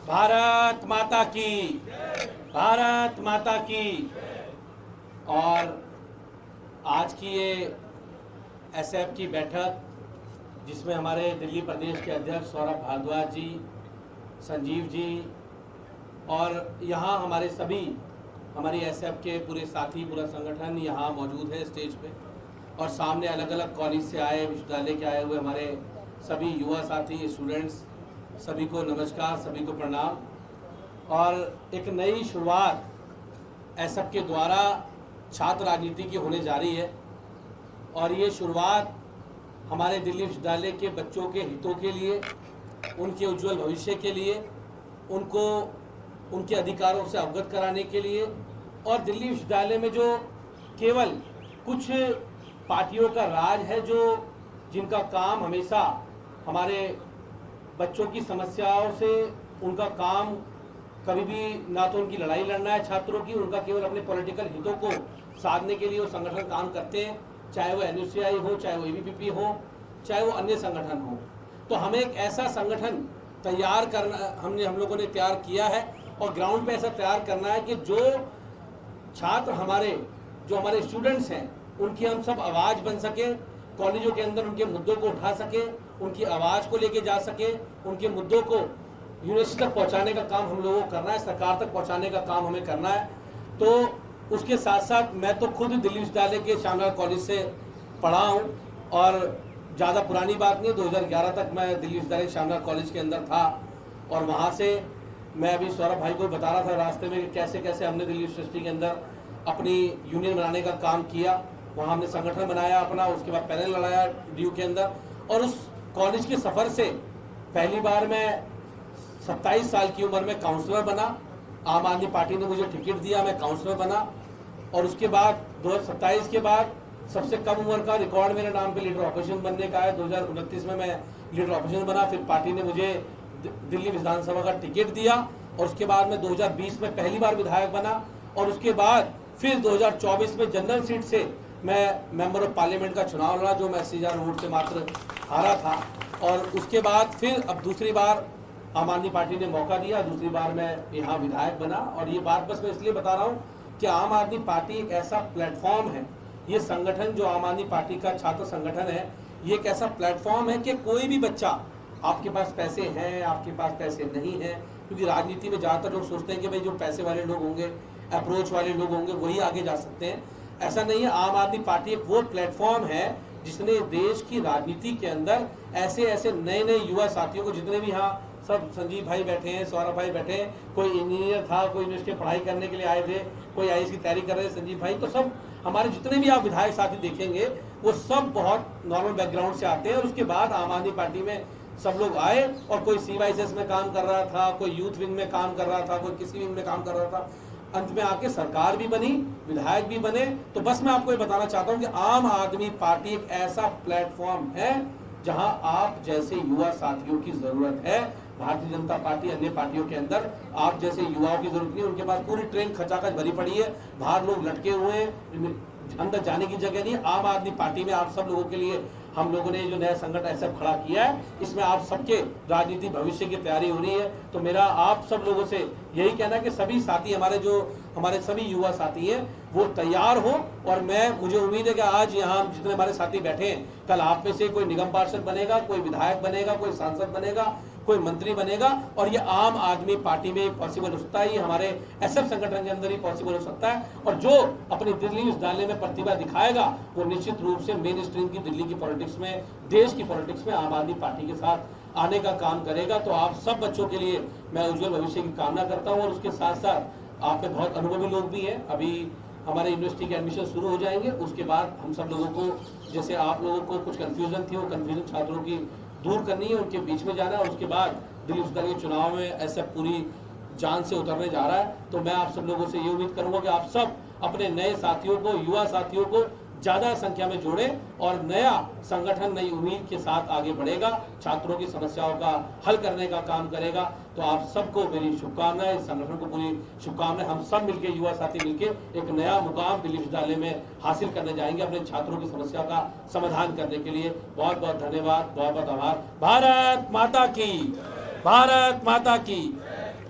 भारत माता की, भारत माता की। और आज की ये एसएफ की बैठक, जिसमें हमारे दिल्ली प्रदेश के अध्यक्ष सौरभ भारद्वाज जी, संजीव जी और यहाँ हमारे सभी हमारी एसएफ के पूरे साथी, पूरा संगठन यहाँ मौजूद है स्टेज पे। और सामने अलग अलग कॉलेज से आए, विश्वविद्यालय के आए हुए हमारे सभी युवा साथी, स्टूडेंट्स, सभी को नमस्कार, सभी को प्रणाम। और एक नई शुरुआत एसएफ के द्वारा छात्र राजनीति की होने जा रही है। और ये शुरुआत हमारे दिल्ली विश्वविद्यालय के बच्चों के हितों के लिए, उनके उज्जवल भविष्य के लिए, उनको उनके अधिकारों से अवगत कराने के लिए, और दिल्ली विश्वविद्यालय में जो केवल कुछ पार्टियों का राज है, जो जिनका काम हमेशा हमारे बच्चों की समस्याओं से, उनका काम कभी भी ना तो उनकी लड़ाई लड़ना है छात्रों की, उनका केवल अपने पॉलिटिकल हितों को साधने के लिए वो संगठन काम करते हैं, चाहे वो एनयूसीआई हो, चाहे वो एबीवीपी हो, चाहे वो अन्य संगठन हो। तो हमें एक ऐसा संगठन तैयार करना, हम लोगों ने तैयार किया है और ग्राउंड पे ऐसा तैयार करना है कि जो छात्र जो हमारे स्टूडेंट्स हैं, उनकी हम सब आवाज़ बन सकें, कॉलेजों के अंदर उनके मुद्दों को उठा सकें, उनकी आवाज़ को लेके जा सकें, उनके मुद्दों को यूनिवर्सिटी तक पहुंचाने का काम हम लोगों को करना है, सरकार तक पहुंचाने का काम हमें करना है। तो उसके साथ साथ मैं तो खुद दिल्ली विश्वविद्यालय के शामलाल कॉलेज से पढ़ा हूं और ज़्यादा पुरानी बात नहीं, 2011 तक मैं दिल्ली विश्वविद्यालय शामलाल कॉलेज के अंदर था। और वहाँ से मैं अभी सौरभ भाई को बता रहा था रास्ते में कि कैसे कैसे हमने दिल्ली यूनिवर्सिटी के अंदर अपनी यूनियन बनाने का काम किया। वहाँ हमने संगठन बनाया अपना, उसके बाद पैनल लड़ाया ड्यू के अंदर। और उस कॉलेज के सफ़र से पहली बार मैं 27 साल की उम्र में काउंसलर बना। आम आदमी पार्टी ने मुझे टिकट दिया, मैं काउंसलर बना। और उसके बाद 2027 के बाद सबसे कम उम्र का रिकॉर्ड मेरे नाम पे लीडर ऑपोजिशन बनने का है। 2029 में मैं लीडर ऑपोजिशन बना। फिर पार्टी ने मुझे दिल्ली विधानसभा का टिकट दिया और उसके बाद मैं 2020 में पहली बार विधायक बना। और उसके बाद फिर 2024 में जनरल सीट से मैं मेंबर ऑफ पार्लियामेंट का चुनाव लड़ा, जो मैं 80,000 वोट से मात्र हारा था। और उसके बाद फिर अब दूसरी बार आम आदमी पार्टी ने मौका दिया, दूसरी बार मैं यहाँ विधायक बना। और ये बात बस मैं इसलिए बता रहा हूँ कि आम आदमी पार्टी एक ऐसा प्लेटफॉर्म है, ये संगठन जो आम आदमी पार्टी का छात्र संगठन है, ये एक ऐसा प्लेटफॉर्म है कि कोई भी बच्चा, आपके पास पैसे हैं, आपके पास पैसे नहीं हैं, क्योंकि राजनीति में ज़्यादातर लोग सोचते हैं कि भाई जो पैसे वाले लोग होंगे, अप्रोच वाले लोग होंगे, वही आगे जा सकते हैं। ऐसा नहीं है। आम आदमी पार्टी एक वो प्लेटफॉर्म है जिसने देश की राजनीति के अंदर ऐसे ऐसे नए नए युवा साथियों को, जितने भी यहाँ सब संजीव भाई बैठे हैं, सौरभ भाई बैठे हैं, कोई इंजीनियर था, कोई यूनिवर्सिटी पढ़ाई करने के लिए आए थे, कोई आईएएस की तैयारी कर रहे थे, संजीव भाई, तो सब हमारे जितने भी आप विधायक साथी देखेंगे वो सब बहुत नॉर्मल बैकग्राउंड से आते हैं। और उसके बाद आम आदमी पार्टी में सब लोग आए और कोई CYSS में काम कर रहा था, कोई यूथ विंग में काम कर रहा था, कोई किसी विंग में काम कर रहा था। अंत में आके सरकार भी बनी, विधायक भी बने। तो बस मैं आपको ये बताना चाहता हूँ कि आम आदमी पार्टी एक ऐसा प्लेटफॉर्म है जहां आप जैसे युवा साथियों की जरूरत है। भारतीय जनता पार्टी, अन्य पार्टियों के अंदर आप जैसे युवाओं की जरूरत नहीं, उनके पास पूरी ट्रेन खचाखच भरी पड़ी है, बाहर लोग लटके हुए हैं, अंदर जाने की जगह नहीं। आम आदमी पार्टी में आप सब लोगों के लिए हम लोगों ने जो नया संगठन ऐसा खड़ा किया है, इसमें आप सबके राजनीतिक भविष्य की तैयारी हो रही है। तो मेरा आप सब लोगों से यही कहना है कि सभी साथी हमारे सभी युवा साथी हैं वो तैयार हो। और मुझे उम्मीद है कि आज यहाँ जितने हमारे साथी बैठे हैं, कल आप में से कोई निगम पार्षद बनेगा, कोई विधायक बनेगा, कोई सांसद बनेगा, कोई मंत्री बनेगा। और ये आम आदमी पार्टी में पॉसिबल हो सकता है, ये हमारे एसएफ संगठन के अंदर ही पॉसिबल हो सकता है। और जो अपनी दिल्ली विश्वविद्यालय में प्रतिभा दिखाएगा वो निश्चित रूप से मेन स्ट्रीम की दिल्ली की पॉलिटिक्स में, देश की पॉलिटिक्स में आम आदमी पार्टी के साथ आने का काम करेगा। तो आप सब बच्चों के लिए मैं उज्जवल भविष्य की कामना करता हूँ। और उसके साथ साथ आप में बहुत अनुभवी लोग भी हैं। अभी हमारे यूनिवर्सिटी के एडमिशन शुरू हो जाएंगे, उसके बाद हम सब लोगों को, जैसे आप लोगों को कुछ कन्फ्यूजन थी, वो कन्फ्यूजन छात्रों की दूर करनी है, उनके बीच में जाना है। और उसके बाद दिल्ली विश्वविद्यालय के चुनाव में ऐसा पूरी जान से उतरने जा रहा है। तो मैं आप सब लोगों से ये उम्मीद करूंगा कि आप सब अपने नए साथियों को, युवा साथियों को ज़्यादा संख्या में जोड़ें और नया संगठन नई उम्मीद के साथ आगे बढ़ेगा, छात्रों की समस्याओं का हल करने का काम करेगा। तो आप सबको मेरी शुभकामनाएं, इस संगठन को पूरी शुभकामनाएं। हम सब मिलके, युवा साथी मिलके एक नया मुकाम दिल्ली विश्वविद्यालय में हासिल करने जाएंगे अपने छात्रों की समस्या का समाधान करने के लिए। बहुत बहुत धन्यवाद, बहुत बहुत आभार। भारत माता की, भारत माता की।